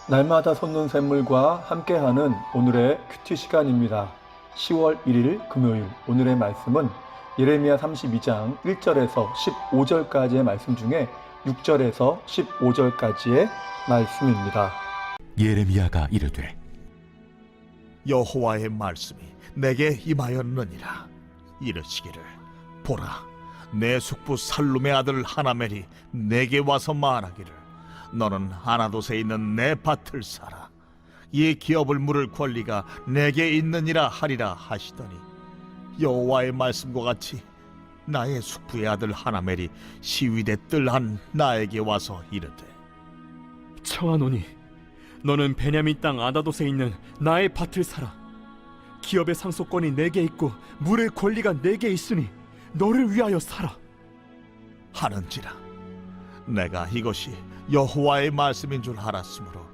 날마다 솟는 샘물과 함께하는 오늘의 큐티 시간입니다. 10월 1일 금요일 오늘의 말씀은 예레미야 32장 1절에서 15절까지의 말씀 중에 6절에서 15절까지의 말씀입니다. 예레미야가 이르되 여호와의 말씀이 내게 임하였느니라. 이르시기를 보라, 내 숙부 살룸의 아들 하나멜이 내게 와서 말하기를 너는 아나돗에 있는 내 밭을 사라. 이 기업을 물을 권리가 내게 있느니라 하리라 하시더니 여호와의 말씀과 같이 나의 숙부의 아들 하나멜이 시위대 뜰한 나에게 와서 이르되 청하노니 너는 베냐민 땅 아나돗에 있는 나의 밭을 사라. 기업의 상속권이 내게 있고 물의 권리가 내게 있으니 너를 위하여 사라. 하는지라. 내가 이것이 여호와의 말씀인 줄 알았으므로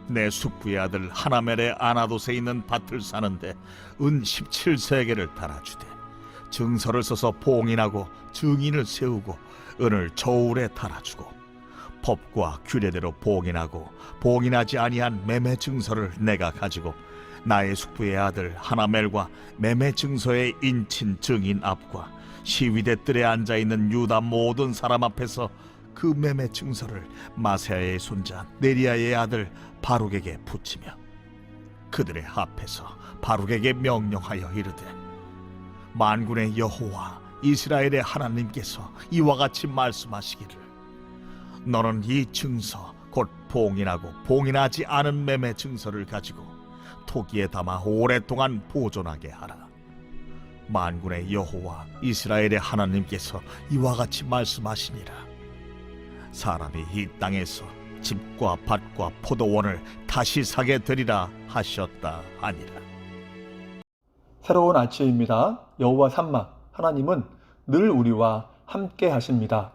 내 숙부의 아들 하나멜의 아나돗에 있는 밭을 사는데 은 17세겔을 달아주되 증서를 써서 봉인하고 증인을 세우고 은을 저울에 달아주고 법과 규례대로 봉인하고 봉인하지 아니한 매매 증서를 내가 가지고 나의 숙부의 아들 하나멜과 매매 증서의 인친 증인 앞과 시위대 뜰에 앉아있는 유다 모든 사람 앞에서 그 매매 증서를 마세야의 손자 네리야의 아들 바룩에게 붙이며 그들의 앞에서 바룩에게 명령하여 이르되 만군의 여호와 이스라엘의 하나님께서 이와 같이 말씀하시기를 너는 이 증서 곧 봉인하고 봉인하지 않은 매매 증서를 가지고 토기에 담아 오랫동안 보존하게 하라. 만군의 여호와 이스라엘의 하나님께서 이와 같이 말씀하시니라. 사람이 이 땅에서 집과 밭과 포도원을 다시 사게 되리라 하셨다 하니라. 새로운 아침입니다. 여호와 삼마 하나님은 늘 우리와 함께 하십니다.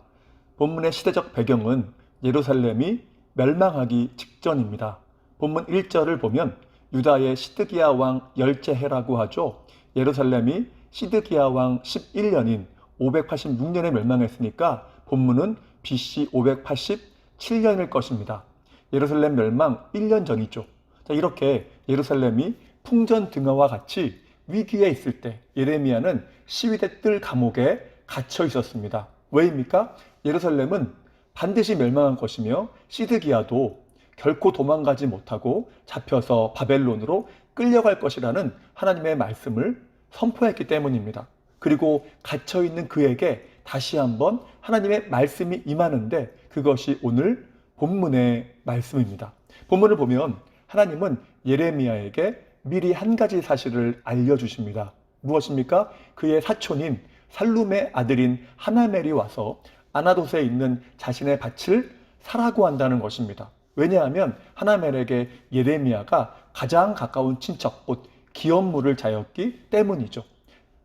본문의 시대적 배경은 예루살렘이 멸망하기 직전입니다. 본문 1절을 보면 유다의 시드기야 왕 열째해라고 하죠. 예루살렘이 시드기야 왕 11년인 586년에 멸망했으니까 본문은 BC 587년일 것입니다. 예루살렘 멸망 1년 전이죠. 자, 이렇게 예루살렘이 풍전등화와 같이 위기에 있을 때 예레미야는 시위대 뜰 감옥에 갇혀 있었습니다. 왜입니까? 예루살렘은 반드시 멸망한 것이며 시드기야도 결코 도망가지 못하고 잡혀서 바벨론으로 끌려갈 것이라는 하나님의 말씀을 선포했기 때문입니다. 그리고 갇혀있는 그에게 다시 한번 하나님의 말씀이 임하는데 그것이 오늘 본문의 말씀입니다. 본문을 보면 하나님은 예레미야에게 미리 한 가지 사실을 알려주십니다. 무엇입니까? 그의 사촌인 살룸의 아들인 하나멜이 와서 아나돗에 있는 자신의 밭을 사라고 한다는 것입니다. 왜냐하면 하나멜에게 예레미야가 가장 가까운 친척, 곧 기업물을 자였기 때문이죠.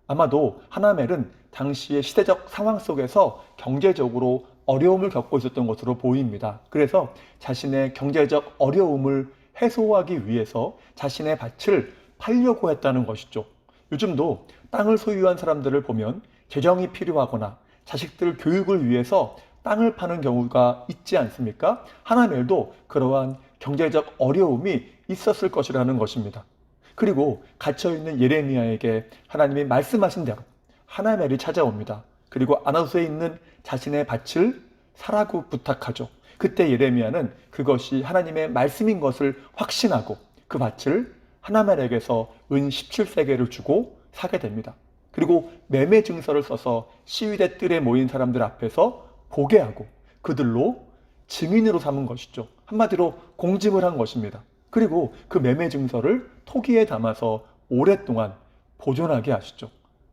아마도 하나멜은 당시의 시대적 상황 속에서 경제적으로 어려움을 겪고 있었던 것으로 보입니다. 그래서 자신의 경제적 어려움을 해소하기 위해서 자신의 밭을 팔려고 했다는 것이죠. 요즘도 땅을 소유한 사람들을 보면 재정이 필요하거나 자식들 교육을 위해서 땅을 파는 경우가 있지 않습니까? 하나멜도 그러한 경제적 어려움이 있었을 것이라는 것입니다. 그리고 갇혀있는 예레미야에게 하나님이 말씀하신 대로 하나멜이 찾아옵니다. 그리고 아나돗에 있는 자신의 밭을 사라고 부탁하죠. 그때 예레미야는 그것이 하나님의 말씀인 것을 확신하고 그 밭을 하나멜에게서 은 17세겔을 주고 사게 됩니다. 그리고 매매 증서를 써서 시위대 뜰에 모인 사람들 앞에서 보게 하고 그들로 증인으로 삼은 것이죠. 한마디로 공증을 한 것입니다. 그리고 그 매매 증서를 토기에 담아서 오랫동안 보존하게 하시죠.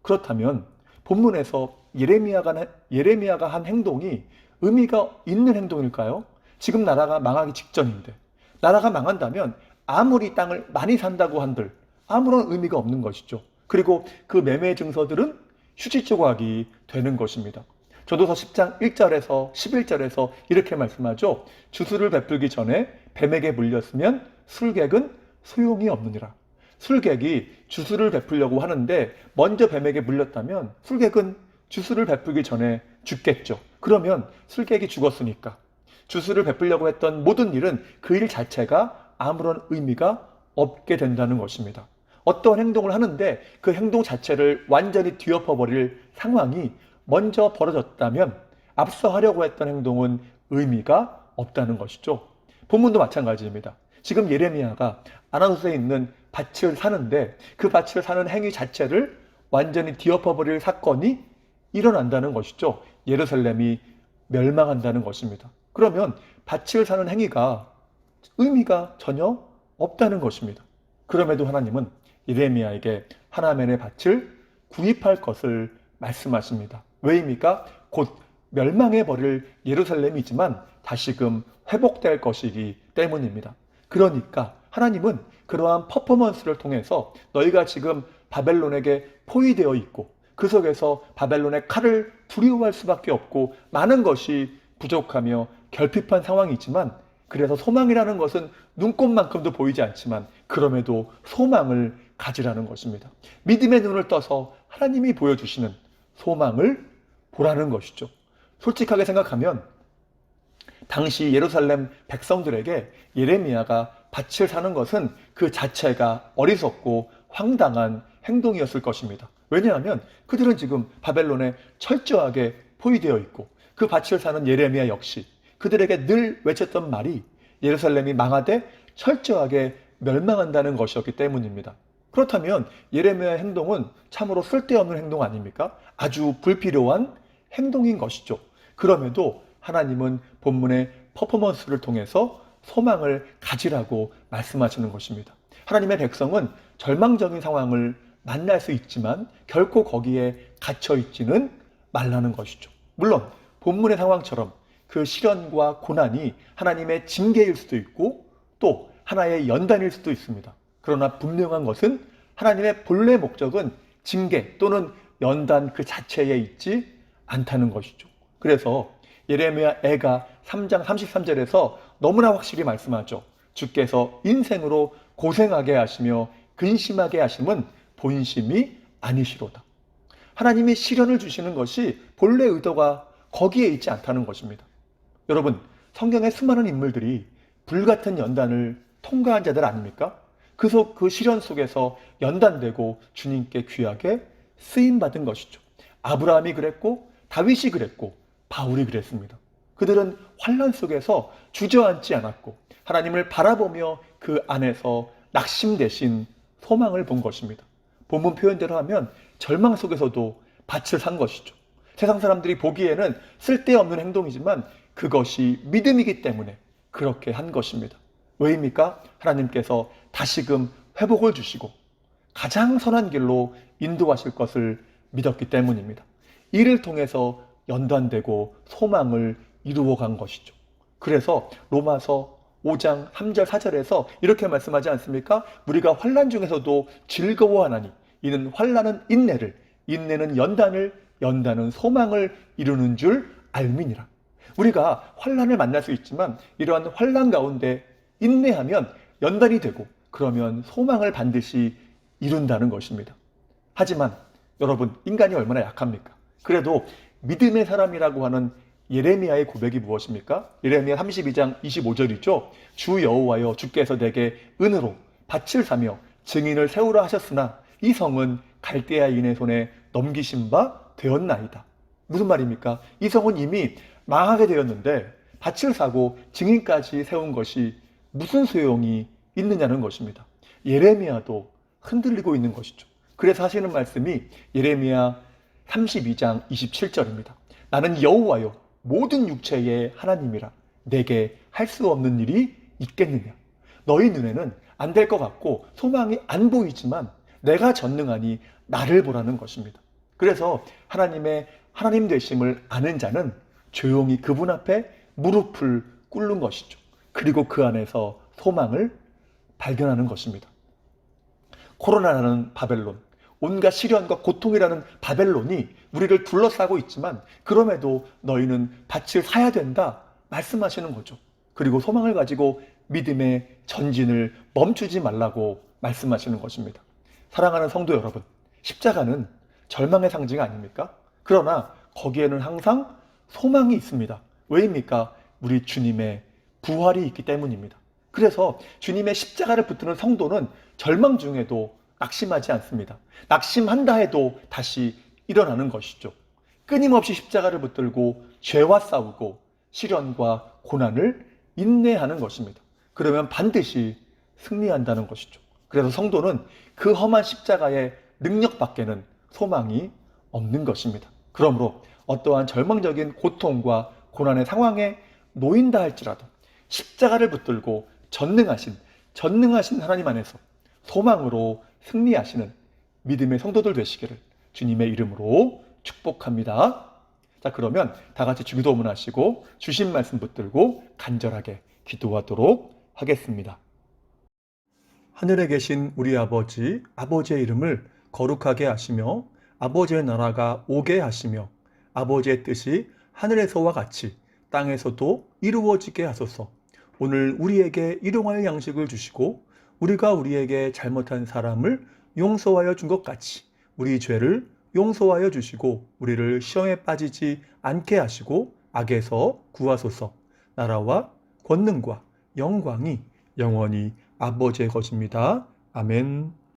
그렇다면 본문에서 예레미야가 한 행동이 의미가 있는 행동일까요? 지금 나라가 망하기 직전인데 나라가 망한다면 아무리 땅을 많이 산다고 한들 아무런 의미가 없는 것이죠. 그리고 그 매매 증서들은 휴지 조각이 되는 것입니다. 저도서 10장 1절에서 11절에서 이렇게 말씀하죠. 주수를 베풀기 전에 뱀에게 물렸으면 술객은 소용이 없느니라. 술객이 주수를 베풀려고 하는데 먼저 뱀에게 물렸다면 술객은 주수를 베풀기 전에 죽겠죠. 그러면 술객이 죽었으니까 주술을 베풀려고 했던 모든 일은 그 일 자체가 아무런 의미가 없게 된다는 것입니다. 어떤 행동을 하는데 그 행동 자체를 완전히 뒤엎어버릴 상황이 먼저 벌어졌다면 앞서 하려고 했던 행동은 의미가 없다는 것이죠. 본문도 마찬가지입니다. 지금 예레미야가 아나도스에 있는 밭을 사는데 그 밭을 사는 행위 자체를 완전히 뒤엎어버릴 사건이 일어난다는 것이죠. 예루살렘이 멸망한다는 것입니다. 그러면 밭을 사는 행위가 의미가 전혀 없다는 것입니다. 그럼에도 하나님은 예레미야에게 하나멜의 밭을 구입할 것을 말씀하십니다. 왜입니까? 곧 멸망해버릴 예루살렘이지만 다시금 회복될 것이기 때문입니다. 그러니까 하나님은 그러한 퍼포먼스를 통해서 너희가 지금 바벨론에게 포위되어 있고 그 속에서 바벨론의 칼을 두려워할 수밖에 없고 많은 것이 부족하며 결핍한 상황이지만 그래서 소망이라는 것은 눈꽃만큼도 보이지 않지만 그럼에도 소망을 가지라는 것입니다. 믿음의 눈을 떠서 하나님이 보여주시는 소망을 보라는 것이죠. 솔직하게 생각하면 당시 예루살렘 백성들에게 예레미야가 밭을 사는 것은 그 자체가 어리석고 황당한 행동이었을 것입니다. 왜냐하면 그들은 지금 바벨론에 철저하게 포위되어 있고 그 밭을 사는 예레미야 역시 그들에게 늘 외쳤던 말이 예루살렘이 망하되 철저하게 멸망한다는 것이었기 때문입니다. 그렇다면 예레미야의 행동은 참으로 쓸데없는 행동 아닙니까? 아주 불필요한 행동인 것이죠. 그럼에도 하나님은 본문의 퍼포먼스를 통해서 소망을 가지라고 말씀하시는 것입니다. 하나님의 백성은 절망적인 상황을 만날 수 있지만 결코 거기에 갇혀 있지는 말라는 것이죠. 물론 본문의 상황처럼 그 시련과 고난이 하나님의 징계일 수도 있고 또 하나의 연단일 수도 있습니다. 그러나 분명한 것은 하나님의 본래 목적은 징계 또는 연단 그 자체에 있지 않다는 것이죠. 그래서 예레미야 애가 3장 33절에서 너무나 확실히 말씀하죠. 주께서 인생으로 고생하게 하시며 근심하게 하심은 본심이 아니시로다. 하나님이 시련을 주시는 것이 본래 의도가 거기에 있지 않다는 것입니다. 여러분, 성경의 수많은 인물들이 불같은 연단을 통과한 자들 아닙니까? 그 시련 속에서 연단되고 주님께 귀하게 쓰임받은 것이죠. 아브라함이 그랬고 다윗이 그랬고 바울이 그랬습니다. 그들은 환난 속에서 주저앉지 않았고 하나님을 바라보며 그 안에서 낙심되신 소망을 본 것입니다. 본문 표현대로 하면 절망 속에서도 밭을 산 것이죠. 세상 사람들이 보기에는 쓸데없는 행동이지만 그것이 믿음이기 때문에 그렇게 한 것입니다. 왜입니까? 하나님께서 다시금 회복을 주시고 가장 선한 길로 인도하실 것을 믿었기 때문입니다. 이를 통해서 연단되고 소망을 이루어간 것이죠. 그래서 로마서 5장 3절 4절에서 이렇게 말씀하지 않습니까? 우리가 환난 중에서도 즐거워하나니 이는 환난은 인내를, 인내는 연단을, 연단은 소망을 이루는 줄 알미니라. 우리가 환난을 만날 수 있지만 이러한 환난 가운데 인내하면 연단이 되고 그러면 소망을 반드시 이룬다는 것입니다. 하지만 여러분, 인간이 얼마나 약합니까? 그래도 믿음의 사람이라고 하는 예레미야의 고백이 무엇입니까? 예레미야 32장 25절이죠. 주 여호와여, 주께서 내게 은으로 밭을 사며 증인을 세우라 하셨으나 이 성은 갈대아인의 손에 넘기신 바 되었나이다. 무슨 말입니까? 이 성은 이미 망하게 되었는데 밭을 사고 증인까지 세운 것이 무슨 소용이 있느냐는 것입니다. 예레미야도 흔들리고 있는 것이죠. 그래서 하시는 말씀이 예레미야 32장 27절입니다. 나는 여호와여, 모든 육체의 하나님이라. 내게 할 수 없는 일이 있겠느냐. 너희 눈에는 안 될 것 같고 소망이 안 보이지만 내가 전능하니 나를 보라는 것입니다. 그래서 하나님의 하나님 되심을 아는 자는 조용히 그분 앞에 무릎을 꿇는 것이죠. 그리고 그 안에서 소망을 발견하는 것입니다. 코로나라는 바벨론, 온갖 시련과 고통이라는 바벨론이 우리를 둘러싸고 있지만 그럼에도 너희는 밭을 사야 된다 말씀하시는 거죠. 그리고 소망을 가지고 믿음의 전진을 멈추지 말라고 말씀하시는 것입니다. 사랑하는 성도 여러분, 십자가는 절망의 상징 아닙니까? 그러나 거기에는 항상 소망이 있습니다. 왜입니까? 우리 주님의 부활이 있기 때문입니다. 그래서 주님의 십자가를 붙드는 성도는 절망 중에도 낙심하지 않습니다. 낙심한다 해도 다시 일어나는 것이죠. 끊임없이 십자가를 붙들고 죄와 싸우고 시련과 고난을 인내하는 것입니다. 그러면 반드시 승리한다는 것이죠. 그래서 성도는 그 험한 십자가의 능력 밖에는 소망이 없는 것입니다. 그러므로 어떠한 절망적인 고통과 고난의 상황에 놓인다 할지라도 십자가를 붙들고 전능하신 하나님 안에서 소망으로 승리하시는 믿음의 성도들 되시기를 주님의 이름으로 축복합니다. 자, 그러면 다 같이 주기도문 하시고 주신 말씀 붙들고 간절하게 기도하도록 하겠습니다. 하늘에 계신 우리 아버지, 아버지의 이름을 거룩하게 하시며 아버지의 나라가 오게 하시며 아버지의 뜻이 하늘에서와 같이 땅에서도 이루어지게 하소서. 오늘 우리에게 일용할 양식을 주시고 우리가 우리에게 잘못한 사람을 용서하여 준 것 같이 우리 죄를 용서하여 주시고 우리를 시험에 빠지지 않게 하시고 악에서 구하소서. 나라와 권능과 영광이 영원히 아버지의 것입니다. 아멘.